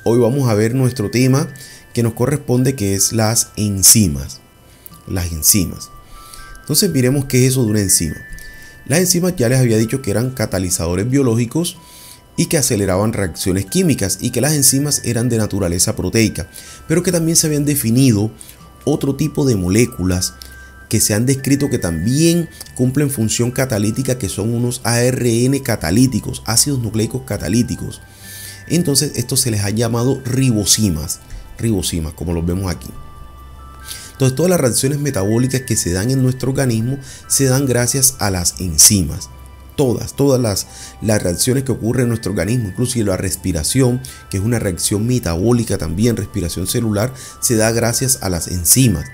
hoy vamos a ver nuestro tema que nos corresponde, que es las enzimas. Las enzimas. Entonces miremos qué es eso de una enzima. Las enzimas ya les había dicho que eran catalizadores biológicos y que aceleraban reacciones químicas, y que las enzimas eran de naturaleza proteica, pero que también se habían definido otro tipo de moléculas que se han descrito que también cumplen función catalítica, que son unos ARN catalíticos, ácidos nucleicos catalíticos. Entonces estos se les ha llamado ribosimas, como los vemos aquí. Entonces todas las reacciones metabólicas que se dan en nuestro organismo se dan gracias a las enzimas. Todas las reacciones que ocurren en nuestro organismo, inclusive la respiración, que es una reacción metabólica también, respiración celular, se da gracias a las enzimas.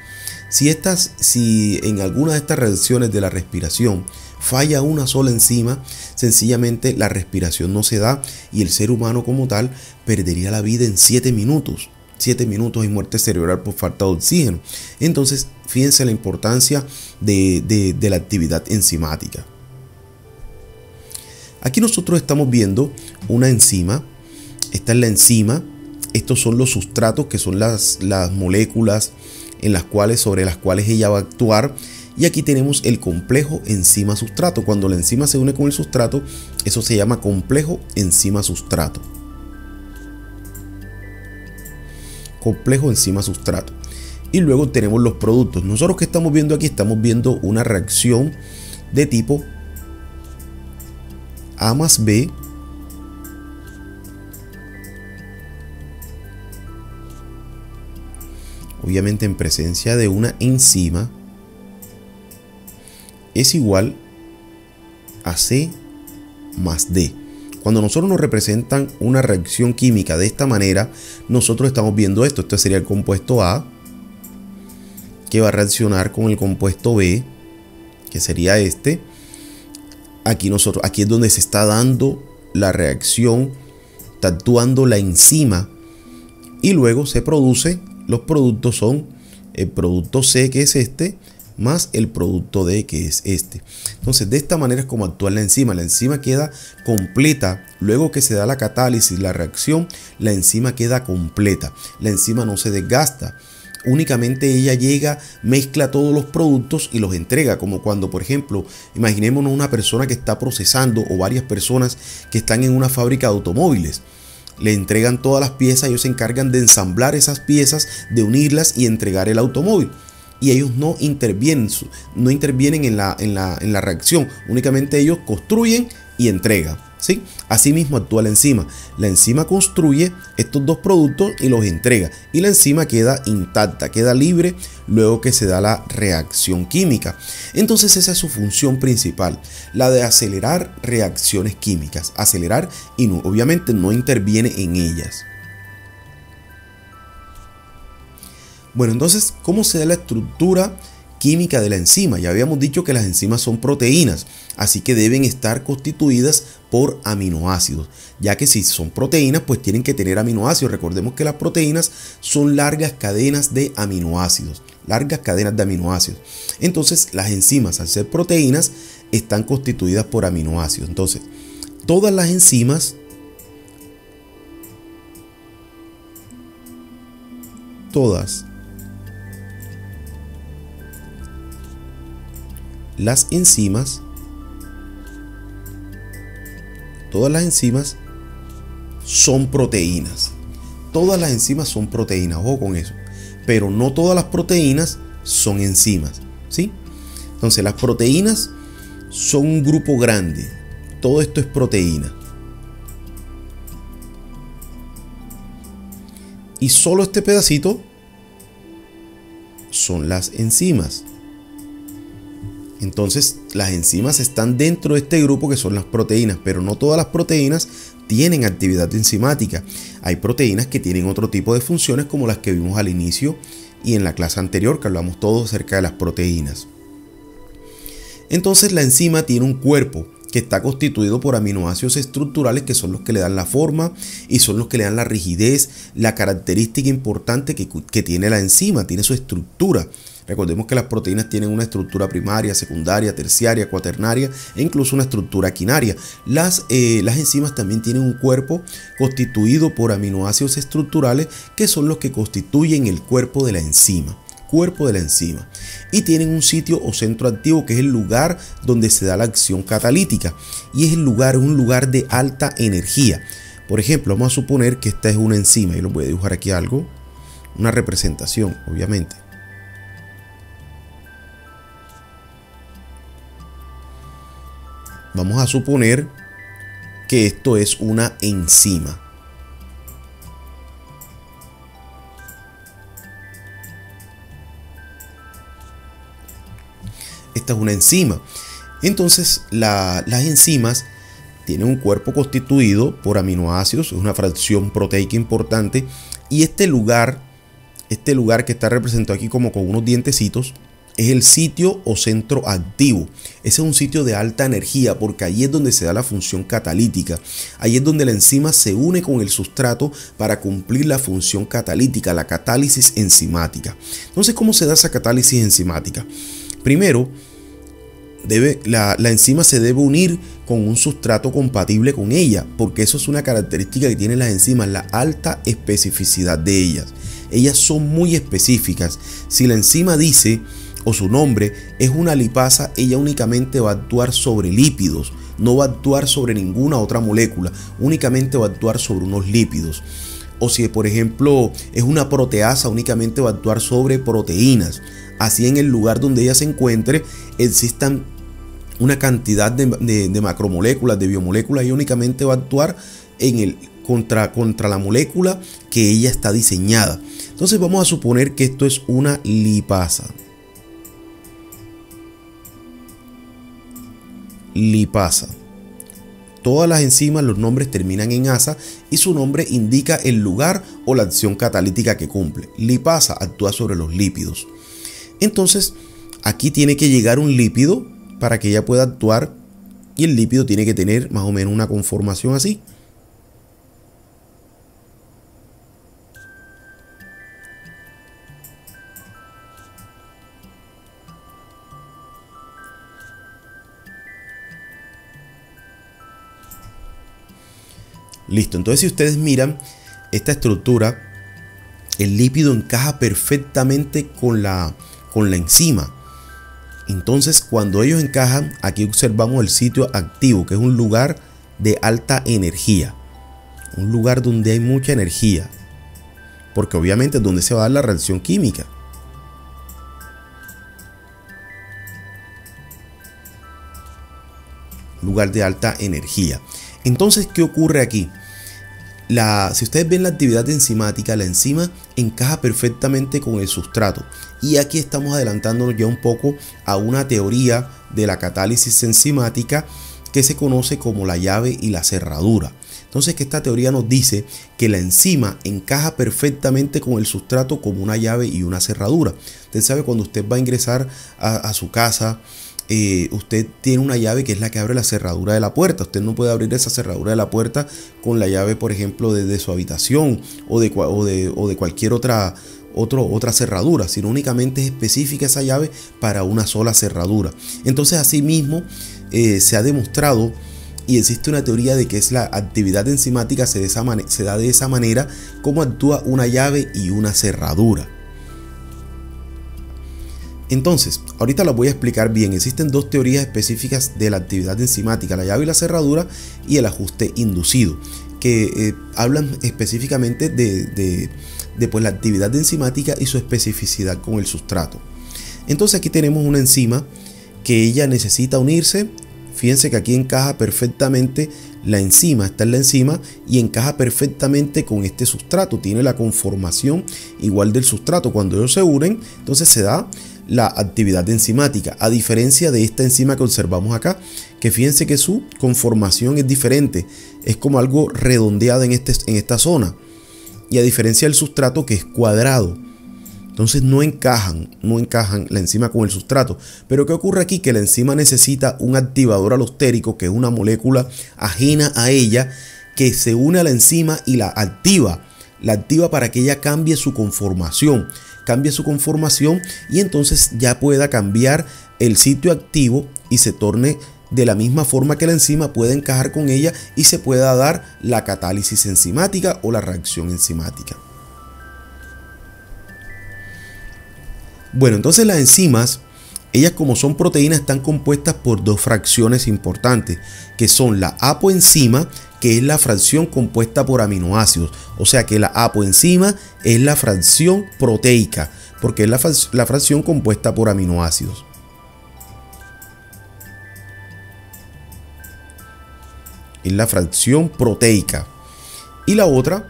Si en alguna de estas reacciones de la respiración falla una sola enzima, sencillamente la respiración no se da y el ser humano como tal perdería la vida en 7 minutos. 7 minutos y muerte cerebral por falta de oxígeno. Entonces, fíjense la importancia de la actividad enzimática. Aquí nosotros estamos viendo una enzima. Esta es la enzima. Estos son los sustratos, que son las moléculas sobre las cuales ella va a actuar. Y aquí tenemos el complejo enzima-sustrato. Cuando la enzima se une con el sustrato, eso se llama complejo enzima-sustrato. Complejo enzima-sustrato. Y luego tenemos los productos. Nosotros que estamos viendo aquí, estamos viendo una reacción de tipo A más B obviamente en presencia de una enzima es igual a C más D. Cuando nosotros nos representan una reacción química de esta manera, nosotros estamos viendo esto. Este sería el compuesto A, que va a reaccionar con el compuesto B, que sería este. Aquí es donde se está dando la reacción, está actuando la enzima, y luego se produce, los productos son el producto C, que es este, más el producto D, que es este. Entonces de esta manera es como actúa la enzima. La enzima queda completa. Luego que se da la catálisis, la reacción, la enzima queda completa. La enzima no se desgasta. Únicamente ella llega, mezcla todos los productos y los entrega, como cuando, por ejemplo, imaginémonos una persona que está procesando, o varias personas que están en una fábrica de automóviles. Le entregan todas las piezas, ellos se encargan de ensamblar esas piezas, de unirlas y entregar el automóvil. Y ellos no intervienen en la reacción, únicamente ellos construyen y entregan, ¿sí? Asimismo actúa la enzima. La enzima construye estos dos productos y los entrega, y la enzima queda intacta, queda libre luego que se da la reacción química. Entonces esa es su función principal, la de acelerar reacciones químicas, acelerar, y no, obviamente no interviene en ellas. Bueno, entonces, ¿cómo se da la estructura química de la enzima? Ya habíamos dicho que las enzimas son proteínas, así que deben estar constituidas por aminoácidos, ya que si son proteínas, pues tienen que tener aminoácidos. Recordemos que las proteínas son largas cadenas de aminoácidos, Entonces, las enzimas, al ser proteínas, están constituidas por aminoácidos. Entonces, todas las enzimas, todas las enzimas son proteínas. Todas las enzimas son proteínas, ojo con eso. Pero no todas las proteínas son enzimas, ¿sí? Entonces las proteínas son un grupo grande. Todo esto es proteína. Y solo este pedacito son las enzimas. Entonces las enzimas están dentro de este grupo que son las proteínas, pero no todas las proteínas tienen actividad enzimática. Hay proteínas que tienen otro tipo de funciones, como las que vimos al inicio y en la clase anterior, que hablamos todo acerca de las proteínas. Entonces la enzima tiene un cuerpo que está constituido por aminoácidos estructurales, que son los que le dan la forma y son los que le dan la rigidez, la característica importante que tiene la enzima, tiene su estructura. Recordemos que las proteínas tienen una estructura primaria, secundaria, terciaria, cuaternaria e incluso una estructura quinaria. Las enzimas también tienen un cuerpo constituido por aminoácidos estructurales que son los que constituyen el cuerpo de la enzima. Y tienen un sitio o centro activo que es el lugar donde se da la acción catalítica y es un lugar de alta energía. Por ejemplo, vamos a suponer que esta es una enzima. Yo les voy a dibujar aquí algo, una representación, obviamente. Vamos a suponer que esto es una enzima. Esta es una enzima. Entonces, las enzimas tienen un cuerpo constituido por aminoácidos, es una fracción proteica importante. Y este lugar que está representado aquí como con unos dientecitos, es el sitio o centro activo. Ese es un sitio de alta energía porque ahí es donde se da la función catalítica. Ahí es donde la enzima se une con el sustrato para cumplir la función catalítica, la catálisis enzimática. Entonces, ¿cómo se da esa catálisis enzimática? Primero, la enzima se debe unir con un sustrato compatible con ella, porque eso es una característica que tienen las enzimas, la alta especificidad de ellas. Ellas son muy específicas. Si la enzima dice, o su nombre es una lipasa, ella únicamente va a actuar sobre lípidos, no va a actuar sobre ninguna otra molécula, únicamente va a actuar sobre unos lípidos. O si por ejemplo es una proteasa, únicamente va a actuar sobre proteínas. Así en el lugar donde ella se encuentre existan una cantidad de macromoléculas, de biomoléculas, y únicamente va a actuar contra la molécula que ella está diseñada. Entonces vamos a suponer que esto es una lipasa. Todas las enzimas, los nombres terminan en asa y su nombre indica el lugar o la acción catalítica que cumple. Lipasa actúa sobre los lípidos. Entonces, aquí tiene que llegar un lípido para que ella pueda actuar y el lípido tiene que tener más o menos una conformación así. Listo, entonces si ustedes miran esta estructura, el lípido encaja perfectamente con la enzima. Entonces cuando ellos encajan, aquí observamos el sitio activo, que es un lugar de alta energía. Un lugar donde hay mucha energía, porque obviamente es donde se va a dar la reacción química. Lugar de alta energía. Entonces, ¿qué ocurre aquí? Si ustedes ven la actividad enzimática, la enzima encaja perfectamente con el sustrato. Y aquí estamos adelantándonos ya un poco a una teoría de la catálisis enzimática que se conoce como la llave y la cerradura. Entonces, que esta teoría nos dice que la enzima encaja perfectamente con el sustrato como una llave y una cerradura. Usted sabe, cuando usted va a ingresar a su casa, usted tiene una llave que es la que abre la cerradura de la puerta. Usted no puede abrir esa cerradura de la puerta con la llave, por ejemplo, de su habitación o de cualquier otra cerradura, sino únicamente es específica esa llave para una sola cerradura. Entonces, asimismo, se ha demostrado y existe una teoría de que es la actividad enzimática se da de esa manera como actúa una llave y una cerradura. Entonces, ahorita las voy a explicar bien. Existen dos teorías específicas de la actividad enzimática, la llave y la cerradura y el ajuste inducido, que hablan específicamente de pues, la actividad enzimática y su especificidad con el sustrato. Entonces aquí tenemos una enzima que ella necesita unirse. Fíjense que aquí encaja perfectamente la enzima, está en la enzima y encaja perfectamente con este sustrato. Tiene la conformación igual del sustrato. Cuando ellos se unen, entonces se da la actividad enzimática, a diferencia de esta enzima que observamos acá, que fíjense que su conformación es diferente, es como algo redondeado en esta zona, y a diferencia del sustrato que es cuadrado. Entonces no encajan la enzima con el sustrato. Pero ¿qué ocurre aquí? Que la enzima necesita un activador alostérico, que es una molécula ajena a ella, que se une a la enzima y la activa. la activa para que ella cambie su conformación y entonces ya pueda cambiar el sitio activo y se torne de la misma forma que la enzima, pueda encajar con ella y se pueda dar la catálisis enzimática o la reacción enzimática. Bueno, entonces las enzimas, ellas como son proteínas, están compuestas por dos fracciones importantes, que son la apoenzima, que es la fracción compuesta por aminoácidos. O sea que la apoenzima es la fracción proteica, porque es la fracción compuesta por aminoácidos. Es la fracción proteica. Y la otra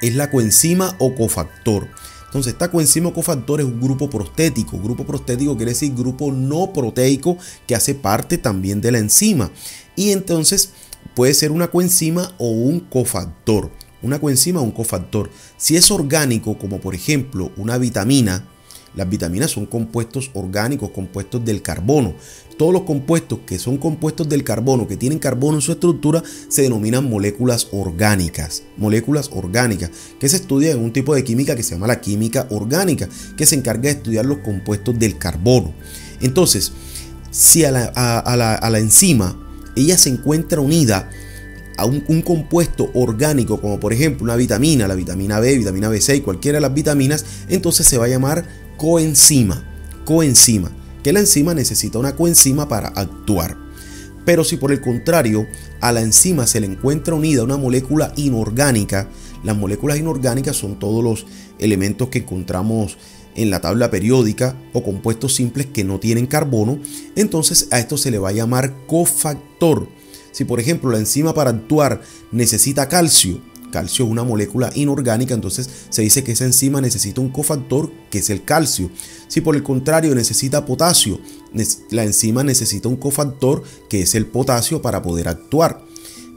es la coenzima o cofactor. Entonces, esta coenzima o cofactor es un grupo prostético. Grupo prostético quiere decir grupo no proteico que hace parte también de la enzima. Y entonces puede ser una coenzima o un cofactor. Una coenzima o un cofactor. Si es orgánico, como por ejemplo una vitamina, las vitaminas son compuestos orgánicos, compuestos del carbono. Todos los compuestos que son compuestos del carbono, que tienen carbono en su estructura, se denominan moléculas orgánicas. Moléculas orgánicas, que se estudia en un tipo de química que se llama la química orgánica, que se encarga de estudiar los compuestos del carbono. Entonces, si a la enzima, ella se encuentra unida a un compuesto orgánico, como por ejemplo una vitamina, la vitamina B, vitamina B6, cualquiera de las vitaminas, entonces se va a llamar coenzima. Coenzima. Que la enzima necesita una coenzima para actuar. Pero si por el contrario a la enzima se le encuentra unida una molécula inorgánica, las moléculas inorgánicas son todos los elementos que encontramos en la tabla periódica o compuestos simples que no tienen carbono, entonces a esto se le va a llamar cofactor. Si por ejemplo la enzima para actuar necesita calcio, calcio es una molécula inorgánica, entonces se dice que esa enzima necesita un cofactor que es el calcio. Si por el contrario necesita potasio, la enzima necesita un cofactor que es el potasio para poder actuar.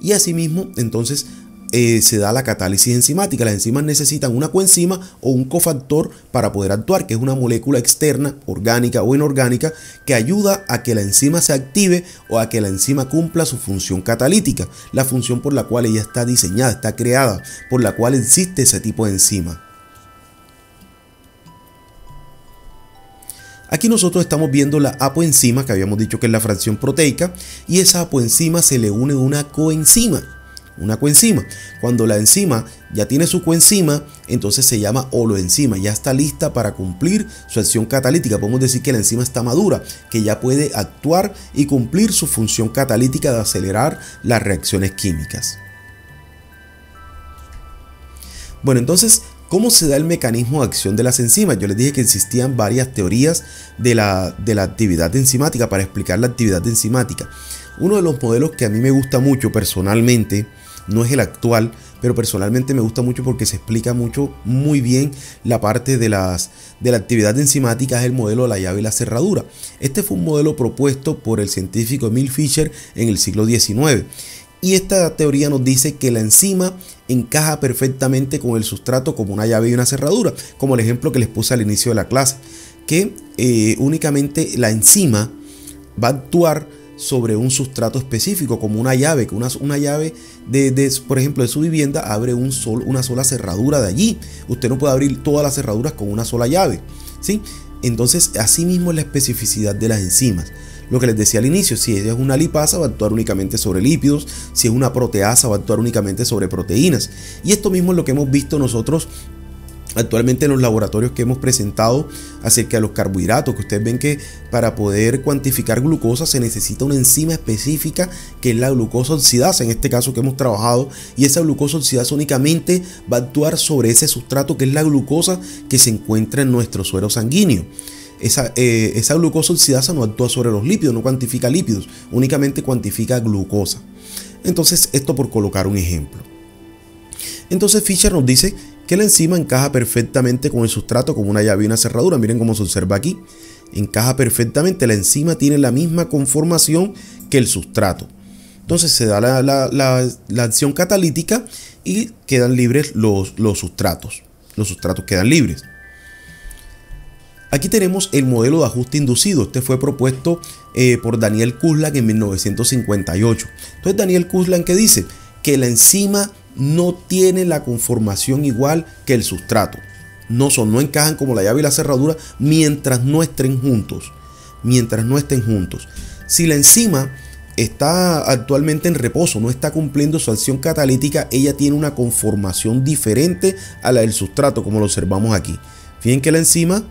Y asimismo entonces se da la catálisis enzimática. Las enzimas necesitan una coenzima o un cofactor para poder actuar, que es una molécula externa, orgánica o inorgánica, que ayuda a que la enzima se active o a que la enzima cumpla su función catalítica, la función por la cual ella está diseñada, está creada, por la cual existe ese tipo de enzima. Aquí nosotros estamos viendo la apoenzima, que habíamos dicho que es la fracción proteica, y esa apoenzima se le une una coenzima. Una coenzima. Cuando la enzima ya tiene su coenzima, entonces se llama holoenzima, ya está lista para cumplir su acción catalítica. Podemos decir que la enzima está madura, que ya puede actuar y cumplir su función catalítica de acelerar las reacciones químicas. Bueno, entonces, ¿cómo se da el mecanismo de acción de las enzimas? Yo les dije que existían varias teorías de la actividad enzimática para explicar la actividad enzimática. Uno de los modelos que a mí me gusta mucho personalmente, no es el actual, pero personalmente me gusta mucho porque se explica muy bien la parte de la actividad enzimática, es el modelo de la llave y la cerradura. Este fue un modelo propuesto por el científico Emil Fischer en el siglo XIX. Y esta teoría nos dice que la enzima encaja perfectamente con el sustrato como una llave y una cerradura, como el ejemplo que les puse al inicio de la clase, que únicamente la enzima va a actuar sobre un sustrato específico, como una llave, que una llave por ejemplo, de su vivienda abre una sola cerradura de allí. Usted no puede abrir todas las cerraduras con una sola llave, ¿sí? Entonces, así mismo es la especificidad de las enzimas. Lo que les decía al inicio, si ella es una lipasa, va a actuar únicamente sobre lípidos. Si es una proteasa, va a actuar únicamente sobre proteínas. Y esto mismo es lo que hemos visto nosotros actualmente en los laboratorios que hemos presentado acerca de los carbohidratos, que ustedes ven que para poder cuantificar glucosa se necesita una enzima específica que es la glucosa oxidasa, en este caso que hemos trabajado, y esa glucosa oxidasa únicamente va a actuar sobre ese sustrato que es la glucosa que se encuentra en nuestro suero sanguíneo. Esa glucosa oxidasa no actúa sobre los lípidos, no cuantifica lípidos, únicamente cuantifica glucosa. Entonces, esto por colocar un ejemplo. Entonces Fischer nos dice que la enzima encaja perfectamente con el sustrato como una llave y una cerradura. Miren cómo se observa aquí. Encaja perfectamente. La enzima tiene la misma conformación que el sustrato. Entonces se da la acción catalítica y quedan libres los sustratos. Los sustratos quedan libres. Aquí tenemos el modelo de ajuste inducido. Este fue propuesto por Daniel Kuhlmann en 1958. Entonces Daniel Kuhlmann, ¿qué dice? Que la enzima no tienen la conformación igual que el sustrato. No encajan como la llave y la cerradura mientras no estén juntos. Si la enzima está actualmente en reposo, no está cumpliendo su acción catalítica, ella tiene una conformación diferente a la del sustrato, como lo observamos aquí. Fíjense que la enzima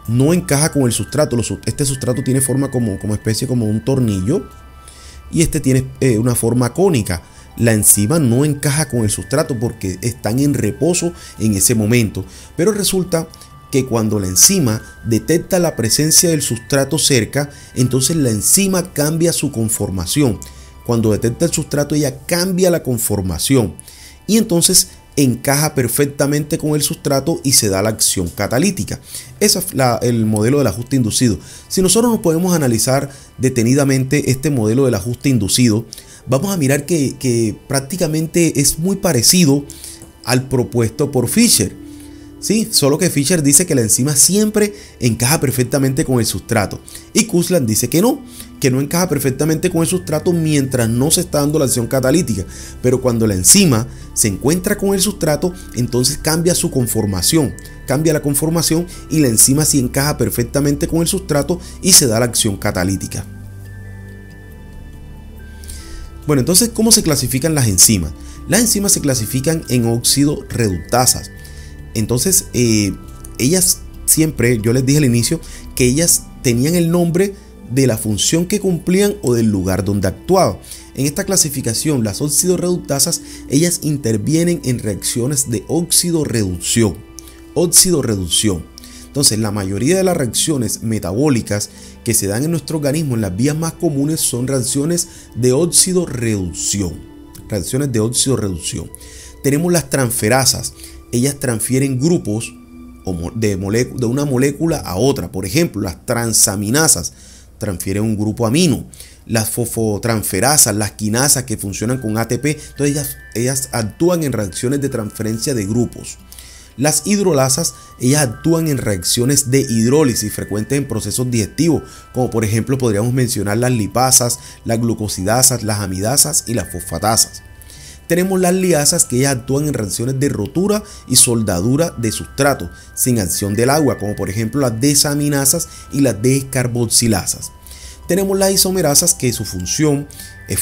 no encaja con el sustrato. Este sustrato tiene forma como especie como un tornillo, y este tiene una forma cónica. La enzima no encaja con el sustrato porque están en reposo en ese momento. Pero resulta que cuando la enzima detecta la presencia del sustrato cerca, entonces la enzima cambia su conformación. Cuando detecta el sustrato, ella cambia la conformación y entonces encaja perfectamente con el sustrato y se da la acción catalítica. Ese es el modelo del ajuste inducido. Si nosotros nos podemos analizar detenidamente este modelo del ajuste inducido, vamos a mirar que prácticamente es muy parecido al propuesto por Fisher. Sí, solo que Fisher dice que la enzima siempre encaja perfectamente con el sustrato y Kussland dice que no encaja perfectamente con el sustrato mientras no se está dando la acción catalítica, pero cuando la enzima se encuentra con el sustrato, entonces cambia su conformación, cambia la conformación y la enzima sí encaja perfectamente con el sustrato y se da la acción catalítica. Bueno, entonces, ¿cómo se clasifican las enzimas? Las enzimas se clasifican en óxido reductasas. Entonces, ellas siempre, yo les dije al inicio, que ellas tenían el nombre de la función que cumplían o del lugar donde actuaban. En esta clasificación, las óxido-reductasas, ellas intervienen en reacciones de óxido-reducción. Entonces, la mayoría de las reacciones metabólicas que se dan en nuestro organismo en las vías más comunes son reacciones de óxido-reducción. Tenemos las transferasas. Ellas transfieren grupos de una molécula a otra. Por ejemplo, las transaminasas transfieren un grupo amino. Las fosfotransferasas, las quinasas que funcionan con ATP, entonces ellas actúan en reacciones de transferencia de grupos. Las hidrolasas, ellas actúan en reacciones de hidrólisis frecuentes en procesos digestivos, como por ejemplo podríamos mencionar las lipasas, las glucosidasas, las amidasas y las fosfatasas. Tenemos las liasas, que ellas actúan en reacciones de rotura y soldadura de sustrato sin acción del agua, como por ejemplo las desaminasas y las descarboxilasas. Tenemos las isomerasas, que su función es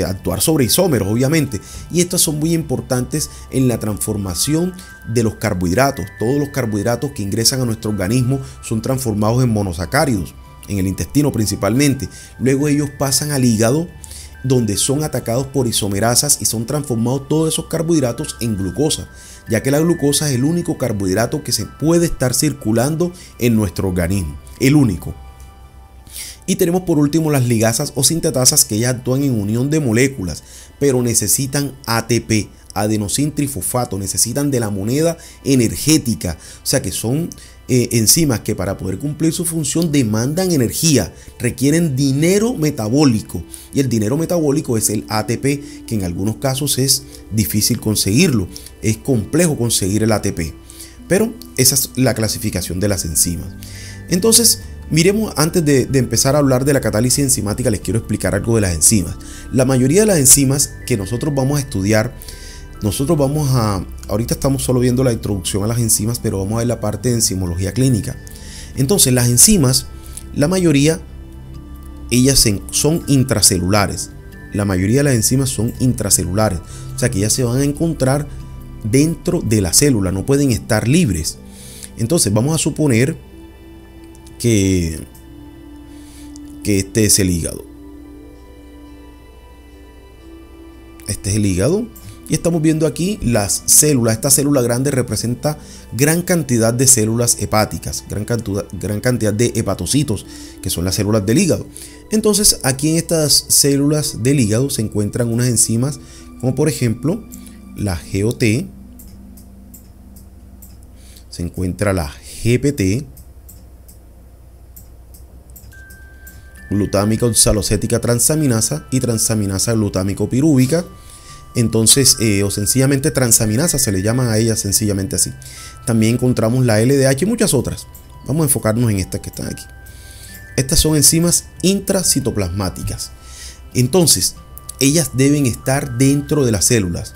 actuar sobre isómeros, obviamente, y estas son muy importantes en la transformación de los carbohidratos. Todos los carbohidratos que ingresan a nuestro organismo son transformados en monosacáridos, en el intestino principalmente. Luego ellos pasan al hígado, donde son atacados por isomerasas y son transformados todos esos carbohidratos en glucosa, ya que la glucosa es el único carbohidrato que se puede estar circulando en nuestro organismo, el único. Y tenemos por último las ligasas o sintetasas, que ellas actúan en unión de moléculas, pero necesitan ATP, adenosín trifosfato, necesitan de la moneda energética, o sea que son enzimas que para poder cumplir su función demandan energía, requieren dinero metabólico, y el dinero metabólico es el ATP, que en algunos casos es difícil conseguirlo, es complejo conseguir el ATP, pero esa es la clasificación de las enzimas. Entonces, miremos, antes de empezar a hablar de la catálisis enzimática, les quiero explicar algo de las enzimas. La mayoría de las enzimas que nosotros vamos a estudiar, ahorita estamos solo viendo la introducción a las enzimas, pero vamos a ver la parte de enzimología clínica. Entonces, las enzimas, la mayoría, ellas son intracelulares. La mayoría de las enzimas son intracelulares, o sea que ellas se van a encontrar dentro de la célula, no pueden estar libres. Entonces, vamos a suponer que este es el hígado. Este es el hígado. Y estamos viendo aquí las células. Esta célula grande representa gran cantidad de células hepáticas, gran cantidad de hepatocitos, que son las células del hígado. Entonces, aquí en estas células del hígado se encuentran unas enzimas, como por ejemplo la GOT, se encuentra la GPT, glutámica oxalocética transaminasa y transaminasa glutámico pirúvica. Entonces, o sencillamente transaminasa, se le llaman a ellas sencillamente así. También encontramos la LDH y muchas otras. Vamos a enfocarnos en estas que están aquí. Estas son enzimas intracitoplasmáticas. Entonces, ellas deben estar dentro de las células.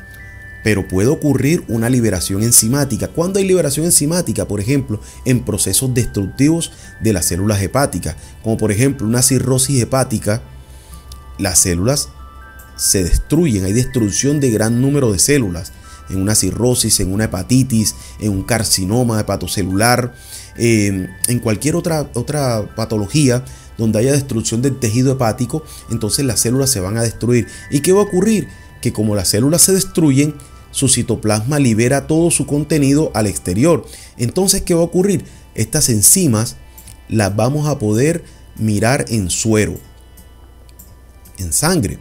pero puede ocurrir una liberación enzimática. ¿Cuándo hay liberación enzimática? Por ejemplo, en procesos destructivos de las células hepáticas, como por ejemplo una cirrosis hepática. Las células se destruyen, hay destrucción de gran número de células en una cirrosis, en una hepatitis, en un carcinoma hepatocelular, en cualquier otra patología donde haya destrucción del tejido hepático. Entonces las células se van a destruir. ¿Y qué va a ocurrir? Que como las células se destruyen, su citoplasma libera todo su contenido al exterior. Entonces, ¿qué va a ocurrir? Estas enzimas las vamos a poder mirar en suero, en sangre.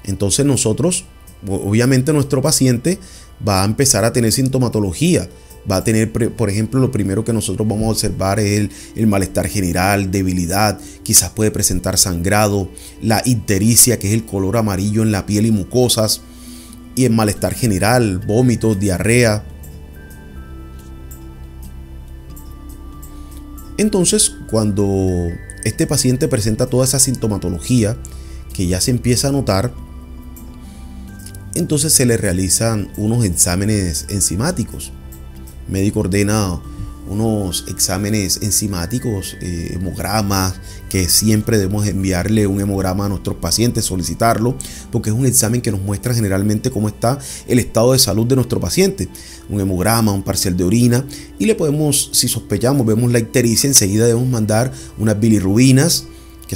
Entonces nosotros, obviamente nuestro paciente va a empezar a tener sintomatología. Va a tener, por ejemplo, lo primero que nosotros vamos a observar es el malestar general, debilidad, quizás puede presentar sangrado, la ictericia, que es el color amarillo en la piel y mucosas, y el malestar general, vómitos, diarrea. Entonces, cuando este paciente presenta toda esa sintomatología que ya se empieza a notar, entonces se le realizan unos exámenes enzimáticos. El médico ordena unos exámenes enzimáticos, hemogramas, que siempre debemos enviarle un hemograma a nuestros pacientes, solicitarlo, porque es un examen que nos muestra generalmente cómo está el estado de salud de nuestro paciente. Un hemograma, un parcial de orina, y le podemos, si sospechamos, vemos la ictericia, enseguida debemos mandar unas bilirrubinas, que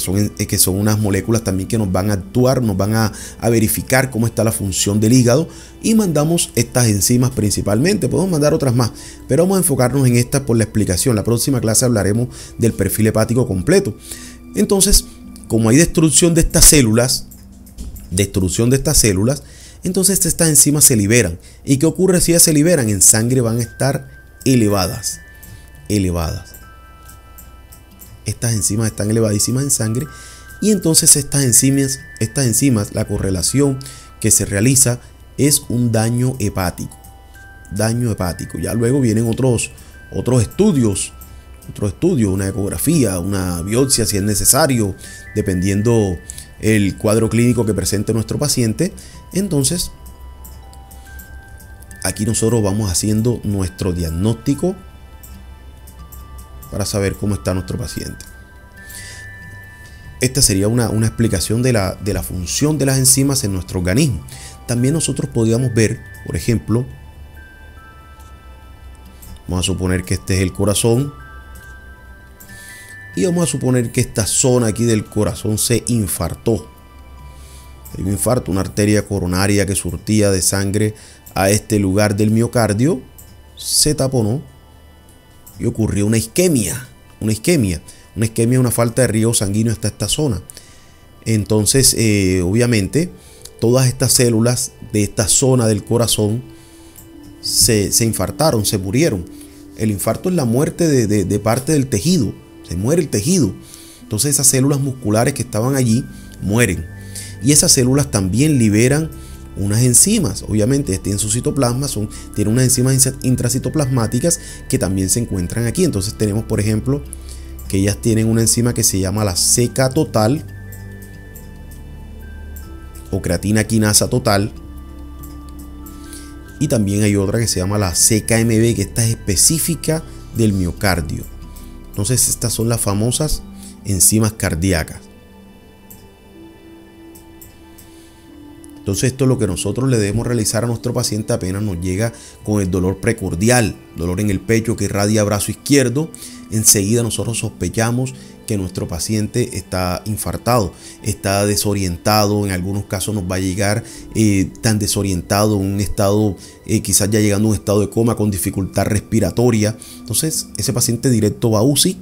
son unas moléculas también que nos van a actuar, nos van a verificar cómo está la función del hígado, y mandamos estas enzimas principalmente. Podemos mandar otras más, pero vamos a enfocarnos en estas por la explicación. La próxima clase hablaremos del perfil hepático completo. Entonces, como hay destrucción de estas células, entonces estas enzimas se liberan. ¿Y qué ocurre si ellas se liberan? En sangre van a estar elevadas. Estas enzimas están elevadísimas en sangre, y entonces estas enzimas, la correlación que se realiza es un daño hepático. Ya luego vienen otros estudios, una ecografía, una biopsia si es necesario, dependiendo el cuadro clínico que presente nuestro paciente. Entonces, aquí nosotros vamos haciendo nuestro diagnóstico para saber cómo está nuestro paciente. Esta sería una explicación de la función de las enzimas en nuestro organismo. También nosotros podríamos ver, por ejemplo, vamos a suponer que este es el corazón, y vamos a suponer que esta zona aquí del corazón se infartó. Hay un infarto, una arteria coronaria que surtía de sangre a este lugar del miocardio, se taponó y ocurrió una isquemia. Una isquemia es una falta de riego sanguíneo hasta esta zona. Entonces, obviamente, todas estas células de esta zona del corazón se infartaron, se murieron. El infarto es la muerte de parte del tejido. Se muere el tejido. Entonces esas células musculares que estaban allí mueren. Y esas células también liberan unas enzimas. Obviamente en su citoplasma tienen unas enzimas intracitoplasmáticas que también se encuentran aquí. Entonces tenemos, por ejemplo, que ellas tienen una enzima que se llama la CK total o creatina quinasa total, y también hay otra que se llama la CKMB, que esta es específica del miocardio. Entonces estas son las famosas enzimas cardíacas. Entonces esto es lo que nosotros le debemos realizar a nuestro paciente apenas nos llega con el dolor precordial, dolor en el pecho que irradia brazo izquierdo. Enseguida nosotros sospechamos que nuestro paciente está infartado, está desorientado. En algunos casos nos va a llegar tan desorientado, en un estado, quizás ya llegando a un estado de coma con dificultad respiratoria. Entonces ese paciente directo va a UCI.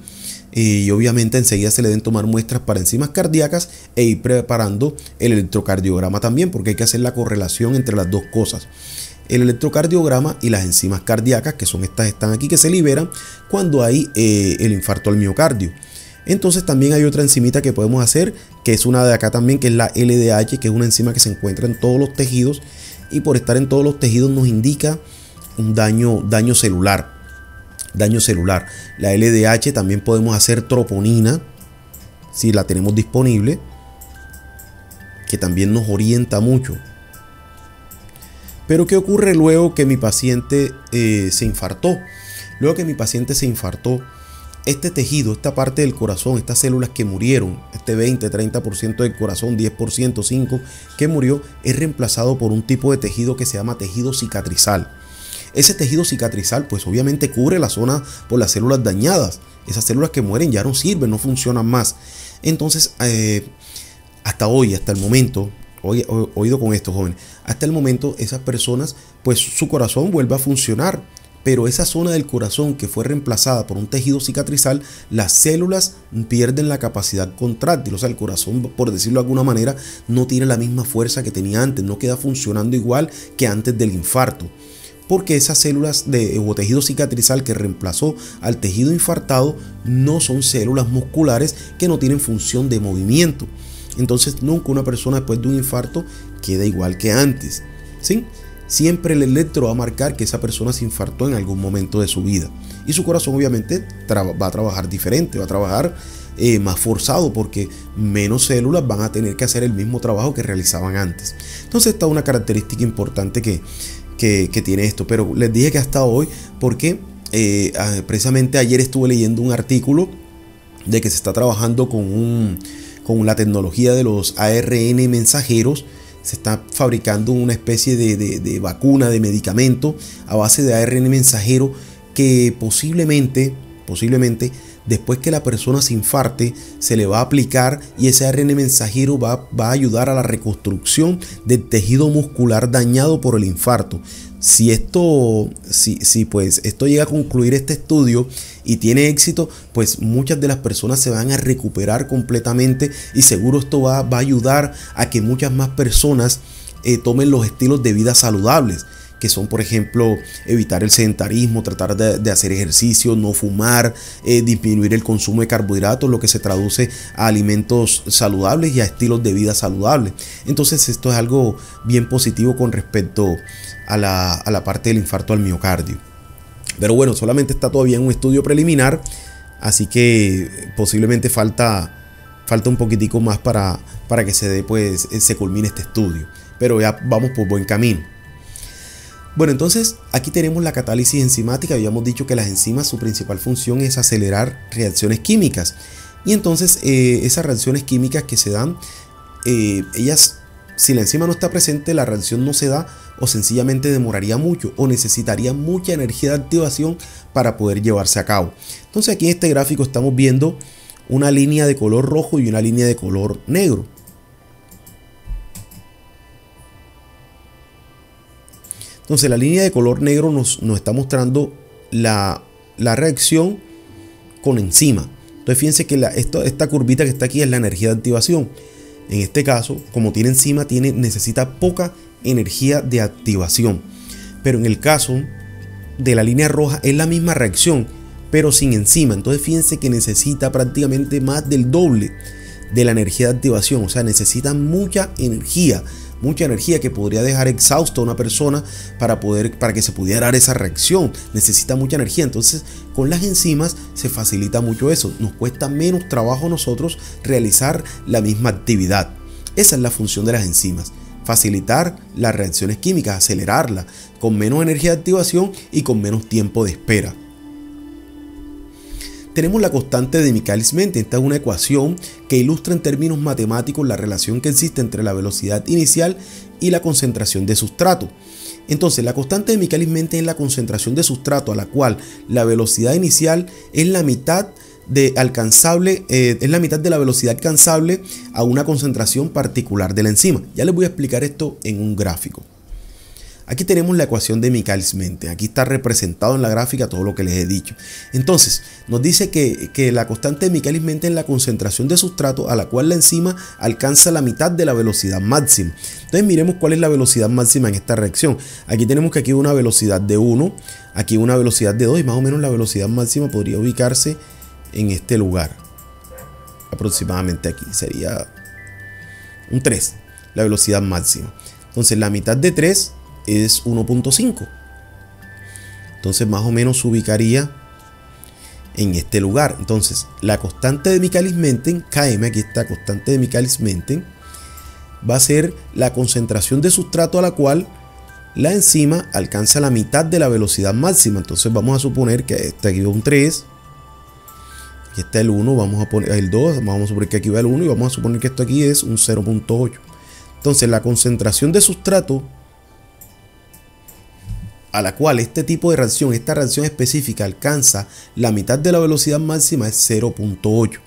Y obviamente enseguida se le deben tomar muestras para enzimas cardíacas e ir preparando el electrocardiograma también, porque hay que hacer la correlación entre las dos cosas. El electrocardiograma y las enzimas cardíacas, que son estas, están aquí, que se liberan cuando hay el infarto al miocardio. Entonces también hay otra enzimita que podemos hacer, que es una de acá también, que es la LDH, que es una enzima que se encuentra en todos los tejidos, y por estar en todos los tejidos nos indica un daño celular. La LDH también podemos hacer troponina, si la tenemos disponible, que también nos orienta mucho. Pero ¿qué ocurre luego que mi paciente se infartó? Luego que mi paciente se infartó, este tejido, esta parte del corazón, estas células que murieron, este 20-30% del corazón, 10%, 5% que murió, es reemplazado por un tipo de tejido que se llama tejido cicatrizal. Ese tejido cicatrizal pues obviamente cubre la zona por las células dañadas. Esas células que mueren ya no sirven, no funcionan más. Entonces hasta hoy, hasta el momento, oído con esto, jóvenes, hasta el momento esas personas pues su corazón vuelve a funcionar, pero esa zona del corazón que fue reemplazada por un tejido cicatrizal, las células pierden la capacidad contráctil, o sea, el corazón, por decirlo de alguna manera, no tiene la misma fuerza que tenía antes, no queda funcionando igual que antes del infarto, porque esas células o tejido cicatrizal que reemplazó al tejido infartado no son células musculares que no tienen función de movimiento. Entonces nunca una persona después de un infarto queda igual que antes, ¿sí? Siempre el electro va a marcar que esa persona se infartó en algún momento de su vida. Y su corazón obviamente va a trabajar diferente, va a trabajar más forzado, porque menos células van a tener que hacer el mismo trabajo que realizaban antes. Entonces esta es una característica importante que tiene esto. Pero les dije que hasta hoy porque precisamente ayer estuve leyendo un artículo de que se está trabajando con la tecnología de los ARN mensajeros. Se está fabricando una especie de vacuna, de medicamento a base de ARN mensajero que posiblemente después que la persona se infarte se le va a aplicar, y ese ARN mensajero va a ayudar a la reconstrucción del tejido muscular dañado por el infarto. Si pues esto llega a concluir, este estudio, y tiene éxito, pues muchas de las personas se van a recuperar completamente, y seguro esto va a ayudar a que muchas más personas tomen los estilos de vida saludables, que son, por ejemplo, evitar el sedentarismo, tratar de hacer ejercicio, no fumar, disminuir el consumo de carbohidratos, lo que se traduce a alimentos saludables y a estilos de vida saludables. Entonces esto es algo bien positivo con respecto a la parte del infarto al miocardio. Pero bueno, solamente está todavía en un estudio preliminar, así que posiblemente falta un poquitico más para que se culmine este estudio. Pero ya vamos por buen camino. Bueno, entonces aquí tenemos la catálisis enzimática. Habíamos dicho que las enzimas, su principal función es acelerar reacciones químicas. Y entonces esas reacciones químicas que se dan, ellas, si la enzima no está presente, la reacción no se da, o sencillamente demoraría mucho, o necesitaría mucha energía de activación para poder llevarse a cabo. Entonces aquí en este gráfico estamos viendo una línea de color rojo y una línea de color negro. Entonces la línea de color negro nos está mostrando la reacción con enzima. Entonces fíjense que esta curvita que está aquí es la energía de activación. En este caso, como tiene enzima, necesita poca energía de activación. Pero en el caso de la línea roja es la misma reacción, pero sin enzima. Entonces fíjense que necesita prácticamente más del doble de la energía de activación. O sea, necesita mucha energía que podría dejar exhausto a una persona para que se pudiera dar esa reacción. Necesita mucha energía. Entonces con las enzimas se facilita mucho eso. Nos cuesta menos trabajo a nosotros realizar la misma actividad. Esa es la función de las enzimas: facilitar las reacciones químicas, acelerarlas con menos energía de activación y con menos tiempo de espera. Tenemos la constante de Michaelis-Menten. Esta es una ecuación que ilustra en términos matemáticos la relación que existe entre la velocidad inicial y la concentración de sustrato. Entonces, la constante de Michaelis-Menten es la concentración de sustrato, a la cual la velocidad inicial es la mitad de la velocidad alcanzable a una concentración particular de la enzima. Ya les voy a explicar esto en un gráfico. Aquí tenemos la ecuación de Michaelis-Menten. Aquí está representado en la gráfica todo lo que les he dicho. Entonces, nos dice que la constante de Michaelis-Menten es la concentración de sustrato a la cual la enzima alcanza la mitad de la velocidad máxima. Entonces, miremos cuál es la velocidad máxima en esta reacción. Aquí tenemos que aquí una velocidad de 1, aquí una velocidad de 2, y más o menos la velocidad máxima podría ubicarse en este lugar. Aproximadamente aquí. Sería un 3, la velocidad máxima. Entonces, la mitad de 3 es 1.5. Entonces más o menos se ubicaría en este lugar. Entonces la constante de Michaelis-Menten, Km, aquí está, constante de Michaelis-Menten, va a ser la concentración de sustrato a la cual la enzima alcanza la mitad de la velocidad máxima. Entonces vamos a suponer que este aquí va un 3, aquí está el 1, vamos a poner el 2, vamos a suponer que aquí va el 1 y vamos a suponer que esto aquí es un 0.8. Entonces la concentración de sustrato a la cual este tipo de reacción, esta reacción específica alcanza la mitad de la velocidad máxima es 0.8.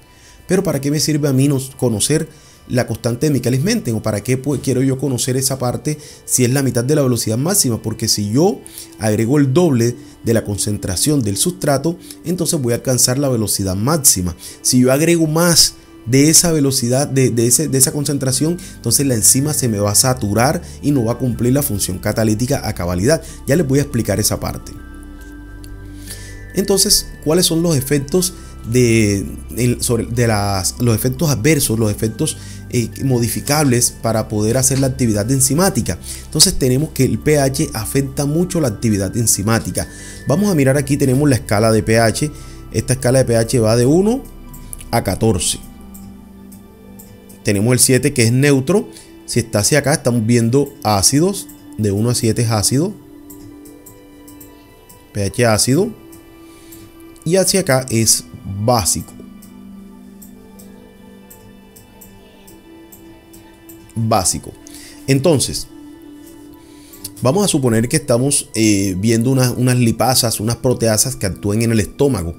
Pero ¿para qué me sirve a mí conocer la constante de Michaelis-Menten? ¿O para qué quiero yo conocer esa parte si es la mitad de la velocidad máxima? Porque si yo agrego el doble de la concentración del sustrato, entonces voy a alcanzar la velocidad máxima. Si yo agrego más de esa velocidad, de esa concentración, entonces la enzima se me va a saturar y no va a cumplir la función catalítica a cabalidad. Ya les voy a explicar esa parte. Entonces, ¿cuáles son los efectos los efectos adversos, los efectos modificables para poder hacer la actividad enzimática? Entonces tenemos que el pH afecta mucho la actividad enzimática. Vamos a mirar aquí, tenemos la escala de pH. Esta escala de pH va de 1 a 14. Tenemos el 7 que es neutro. Si está hacia acá estamos viendo ácidos. De 1 a 7 es ácido, pH ácido. Y hacia acá es básico. Entonces, vamos a suponer que estamos viendo unas lipasas, unas proteasas que actúen en el estómago.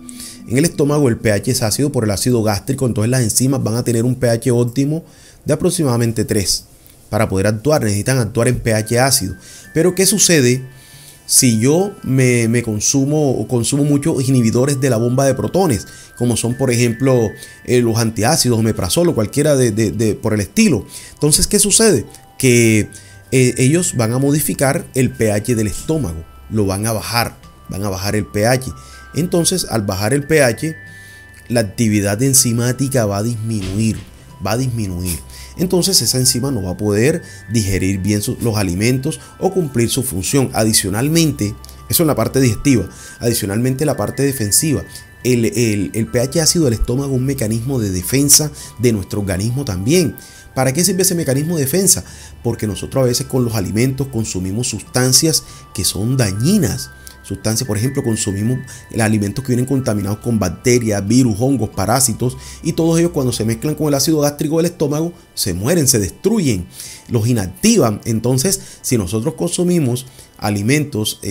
En el estómago el pH es ácido por el ácido gástrico, entonces las enzimas van a tener un pH óptimo de aproximadamente 3. Para poder actuar necesitan actuar en pH ácido. Pero ¿qué sucede si yo me consumo muchos inhibidores de la bomba de protones? Como son por ejemplo los antiácidos, omeprazol, cualquiera por el estilo. Entonces, ¿qué sucede? Que ellos van a modificar el pH del estómago, lo van a bajar el pH. Entonces, al bajar el pH, la actividad enzimática va a disminuir. Entonces esa enzima no va a poder digerir bien los alimentos o cumplir su función. Adicionalmente, eso en la parte digestiva. Adicionalmente, la parte defensiva. El pH ácido del estómago es un mecanismo de defensa de nuestro organismo también. ¿Para qué sirve ese mecanismo de defensa? Porque nosotros a veces con los alimentos consumimos sustancias que son dañinas. Sustancias, por ejemplo, consumimos alimentos que vienen contaminados con bacterias, virus, hongos, parásitos, y todos ellos cuando se mezclan con el ácido gástrico del estómago se mueren, se destruyen, los inactivan. Entonces, si nosotros consumimos alimentos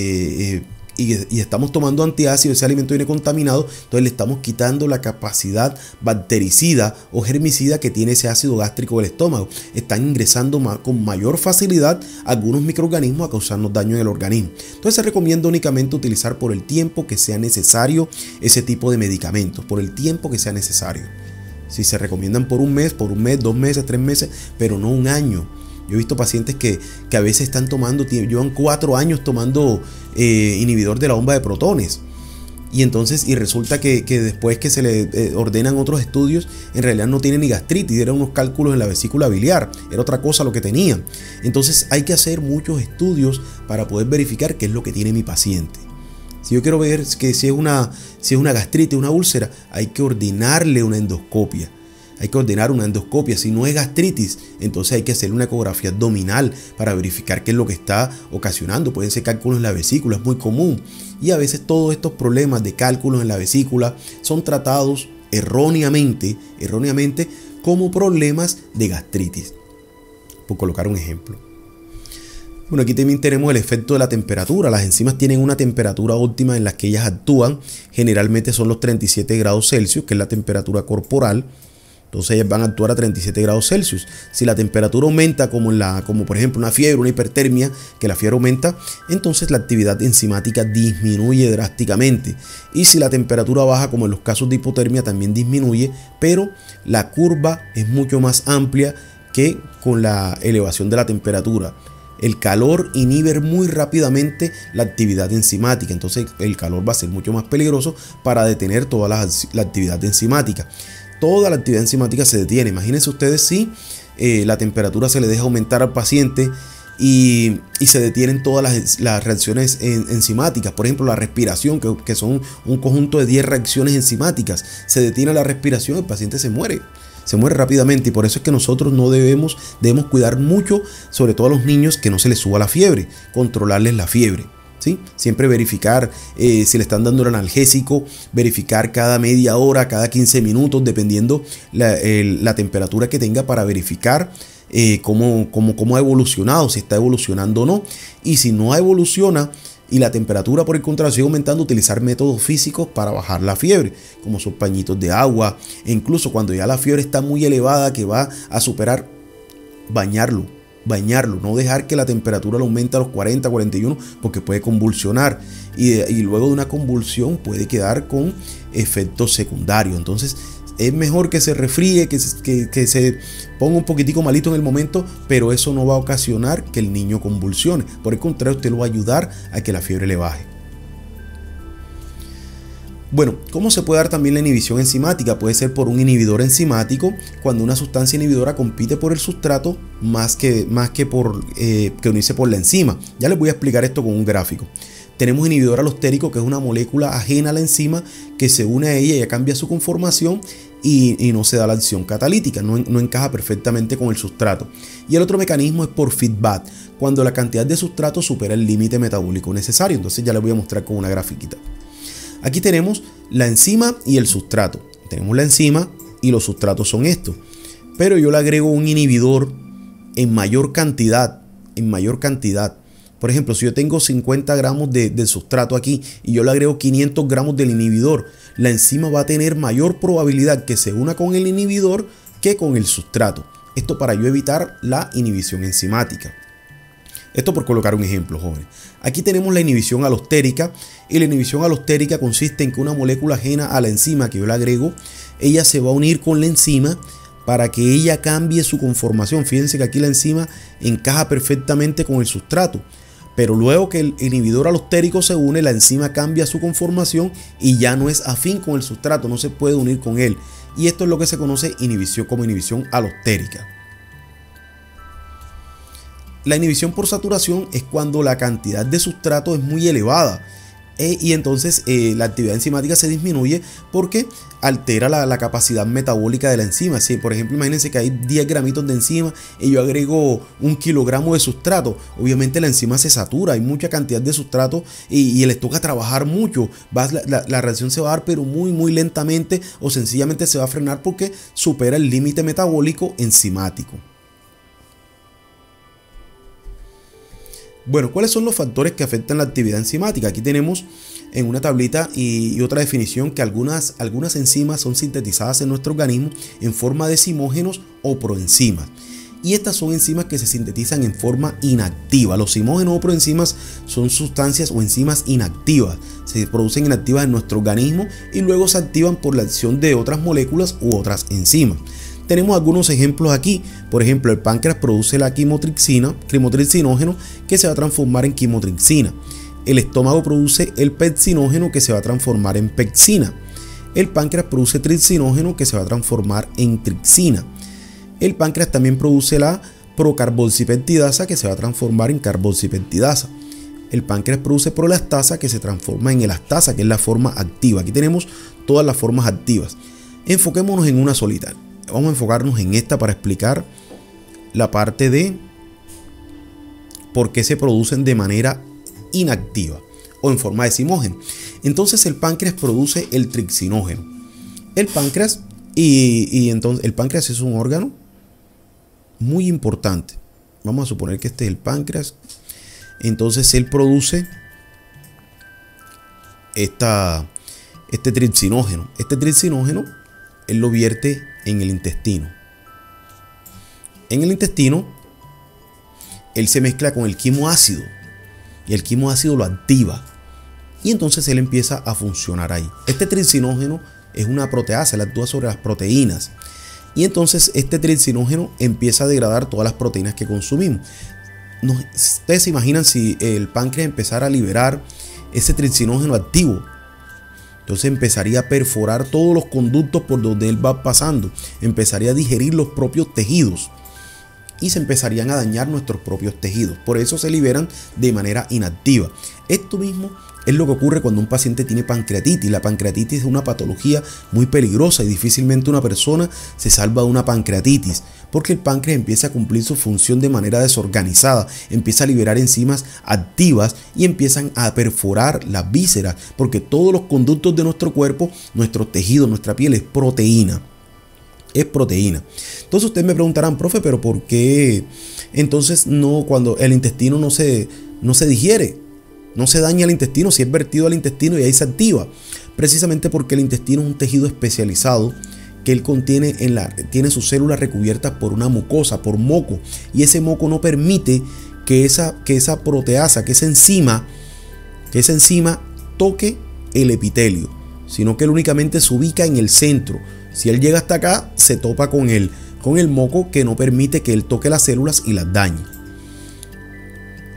y estamos tomando antiácido, ese alimento viene contaminado, entonces le estamos quitando la capacidad bactericida o germicida que tiene ese ácido gástrico del estómago. Están ingresando con mayor facilidad algunos microorganismos a causarnos daño en el organismo. Entonces se recomienda únicamente utilizar por el tiempo que sea necesario ese tipo de medicamentos, por el tiempo que sea necesario. Si se recomiendan por un mes, 2 meses, 3 meses, pero no un año. Yo he visto pacientes que a veces están tomando, llevan 4 años tomando inhibidor de la bomba de protones. Y entonces, resulta que después que se le ordenan otros estudios, en realidad no tienen ni gastritis, eran unos cálculos en la vesícula biliar, era otra cosa lo que tenían. Entonces hay que hacer muchos estudios para poder verificar qué es lo que tiene mi paciente. Si yo quiero ver que si es una gastritis, una úlcera, hay que ordenarle una endoscopia. Si no es gastritis, entonces hay que hacer una ecografía abdominal para verificar qué es lo que está ocasionando. Pueden ser cálculos en la vesícula, es muy común. Y a veces todos estos problemas de cálculos en la vesícula son tratados erróneamente como problemas de gastritis. Por colocar un ejemplo. Bueno, aquí también tenemos el efecto de la temperatura. Las enzimas tienen una temperatura óptima en la que ellas actúan. Generalmente son los 37 grados Celsius, que es la temperatura corporal. Entonces ellas van a actuar a 37 grados Celsius. Si la temperatura aumenta, como por ejemplo una fiebre, una hipertermia, que la fiebre aumenta, entonces la actividad enzimática disminuye drásticamente. Y si la temperatura baja, como en los casos de hipotermia, también disminuye, pero la curva es mucho más amplia que con la elevación de la temperatura. El calor inhibe muy rápidamente la actividad enzimática, entonces el calor va a ser mucho más peligroso para detener toda la actividad enzimática. Toda la actividad enzimática se detiene. Imagínense ustedes si la temperatura se le deja aumentar al paciente y se detienen todas las reacciones enzimáticas. Por ejemplo, la respiración, que son un conjunto de 10 reacciones enzimáticas. Se detiene la respiración, el paciente se muere. se muere rápidamente, y por eso es que nosotros no debemos cuidar mucho, sobre todo a los niños, que no se les suba la fiebre, controlarles la fiebre, ¿sí? Siempre verificar si le están dando el analgésico, verificar cada media hora, cada 15 minutos, dependiendo la temperatura que tenga, para verificar cómo ha evolucionado, si está evolucionando o no, y si no evoluciona y la temperatura por el contrario sigue aumentando, utilizar métodos físicos para bajar la fiebre, como son pañitos de agua, e incluso cuando ya la fiebre está muy elevada, que va a superar, bañarlo, no dejar que la temperatura le aumente a los 40, 41, porque puede convulsionar, y luego de una convulsión puede quedar con efectos secundarios. Entonces es mejor que se resfríe, que se ponga un poquitico malito en el momento, pero eso no va a ocasionar que el niño convulsione. Por el contrario, usted lo va a ayudar a que la fiebre le baje. Bueno, ¿cómo se puede dar también la inhibición enzimática? Puede ser por un inhibidor enzimático, cuando una sustancia inhibidora compite por el sustrato más que por que unirse por la enzima. Ya les voy a explicar esto con un gráfico. Tenemos inhibidor alostérico, que es una molécula ajena a la enzima que se une a ella y ya cambia su conformación y no se da la acción catalítica, no encaja perfectamente con el sustrato. Y el otro mecanismo es por feedback, cuando la cantidad de sustrato supera el límite metabólico necesario. Entonces ya les voy a mostrar con una grafiquita. Aquí tenemos la enzima y el sustrato. Tenemos la enzima y los sustratos son estos. Pero yo le agrego un inhibidor en mayor cantidad. Por ejemplo, si yo tengo 50 gramos del sustrato aquí y yo le agrego 500 gramos del inhibidor, la enzima va a tener mayor probabilidad que se una con el inhibidor que con el sustrato. Esto para yo evitar la inhibición enzimática. Esto por colocar un ejemplo, jóvenes. Aquí tenemos la inhibición alostérica, y la inhibición alostérica consiste en que una molécula ajena a la enzima que yo le agrego, ella se va a unir con la enzima para que ella cambie su conformación. Fíjense que aquí la enzima encaja perfectamente con el sustrato, pero luego que el inhibidor alostérico se une, la enzima cambia su conformación y ya no es afín con el sustrato, no se puede unir con él. Y esto es lo que se conoce como inhibición alostérica. La inhibición por saturación es cuando la cantidad de sustrato es muy elevada y entonces la actividad enzimática se disminuye porque altera la capacidad metabólica de la enzima. Si, por ejemplo, imagínense que hay 10 gramitos de enzima y yo agrego 1 kilogramo de sustrato, obviamente la enzima se satura, hay mucha cantidad de sustrato y les toca trabajar mucho. La reacción se va a dar pero muy lentamente, o sencillamente se va a frenar porque supera el límite metabólico enzimático. Bueno, ¿cuáles son los factores que afectan la actividad enzimática? Aquí tenemos en una tablita y otra definición que algunas enzimas son sintetizadas en nuestro organismo en forma de zimógenos o proenzimas. Y estas son enzimas que se sintetizan en forma inactiva. Los zimógenos o proenzimas son sustancias o enzimas inactivas. Se producen inactivas en nuestro organismo y luego se activan por la acción de otras moléculas u otras enzimas. Tenemos algunos ejemplos aquí. Por ejemplo, el páncreas produce la quimotripsinógeno, que se va a transformar en quimotripsina. El estómago produce el pepsinógeno, que se va a transformar en pepsina. El páncreas produce tripsinógeno, que se va a transformar en tripsina. El páncreas también produce la procarboxipeptidasa, que se va a transformar en carboxipeptidasa. El páncreas produce prolactasa, que se transforma en elastasa, que es la forma activa. Aquí tenemos todas las formas activas. Enfoquémonos en una solita. Vamos a enfocarnos en esta para explicar la parte de por qué se producen de manera inactiva o en forma de zimógeno. Entonces el páncreas produce el tripsinógeno. El páncreas entonces el páncreas es un órgano muy importante. Vamos a suponer que este es el páncreas. Entonces él produce este tripsinógeno. Este tripsinógeno él lo vierte en el intestino. En el intestino él se mezcla con el quimoácido y el quimoácido lo activa y entonces él empieza a funcionar ahí. Este tripsinógeno es una proteasa, él actúa sobre las proteínas y entonces este tripsinógeno empieza a degradar todas las proteínas que consumimos. Ustedes se imaginan si el páncreas empezara a liberar ese tripsinógeno activo. Entonces empezaría a perforar todos los conductos por donde él va pasando. Empezaría a digerir los propios tejidos. y se empezarían a dañar nuestros propios tejidos. Por eso se liberan de manera inactiva. Esto mismo es lo que ocurre cuando un paciente tiene pancreatitis. La pancreatitis es una patología muy peligrosa y difícilmente una persona se salva de una pancreatitis, porque el páncreas empieza a cumplir su función de manera desorganizada, empieza a liberar enzimas activas y empiezan a perforar las vísceras, porque todos los conductos de nuestro cuerpo, nuestros tejidos, nuestra piel es proteína. Es proteína. Entonces ustedes me preguntarán, profe, pero ¿por qué entonces no, cuando el intestino no se digiere? No se daña el intestino si es vertido al intestino y ahí se activa. Precisamente porque el intestino es un tejido especializado que él contiene tiene sus células recubiertas por una mucosa, por moco. Y ese moco no permite que esa proteasa, que esa enzima toque el epitelio, sino que él únicamente se ubica en el centro. Si él llega hasta acá, se topa con el moco que no permite que él toque las células y las dañe.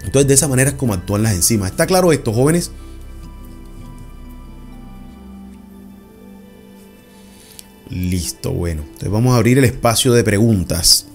Entonces, de esa manera es como actúan las enzimas. ¿Está claro esto, jóvenes? Listo, bueno. Entonces vamos a abrir el espacio de preguntas.